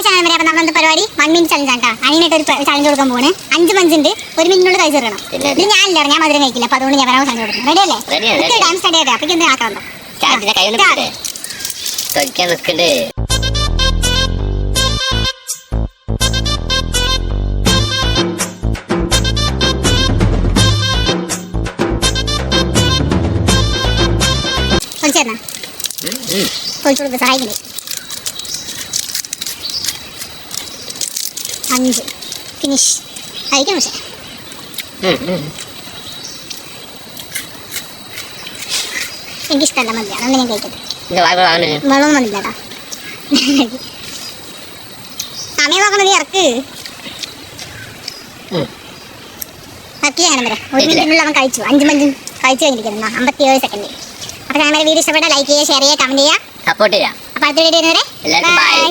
Channel വരെ നമ്മളെ പരിപാടി 1 മിനിറ്റ് ചലഞ്ച് ആട്ടാ. അതിനായിട്ട് ഒരു ചലഞ്ച് കൊടുക്കാൻ പോണ്. 5 മഞ്ചുണ്ട്, 1 മിനിറ്റിനുള്ളിൽ കഴിച്ചു തരണം. ഇത് ഞാനില്ല, ഞാൻ മധുരം കഴിക്കില്ല, അപ്പൊ അതുകൊണ്ട് ഞാൻ വരാൻ ചലഞ്ച് കൊടുക്കും. റെഡി അല്ലേ? ടൈം സ്റ്റാർട്ട് ചെയ്യട്ടെ. അപ്പൊ എന്ത് ആക്കാറുണ്ടോ? പൊളിച്ചു സഹായിക്കണേ. 5 ഫിനിഷ് കഴിക്കണം. പക്ഷേ എനിക്കിഷ്ടമല്ല മതി, അതുകൊണ്ട് ഞാൻ കഴിക്കട്ടെ. വെള്ളം വന്നില്ലടാ. സമയം നോക്കണത് ഇറക്ക് വരെ 1 മിനിറ്റിനുള്ളിൽ അവൻ കഴിച്ചു. 5 മഞ്ചും കഴിച്ചു കഴിഞ്ഞിരിക്കുന്നു. 57 സെക്കൻഡ്. അപ്പോൾ ഞങ്ങളുടെ വീഡിയോ ഇഷ്ടപ്പെട്ട ലൈക്ക് ചെയ്യുക, ഷെയർ ചെയ്യുക, കമന്റ് ചെയ്യുക, സപ്പോർട്ട് ചെയ്യുക. അപ്പോൾ അടുത്ത വീഡിയോ വരെ ബൈ.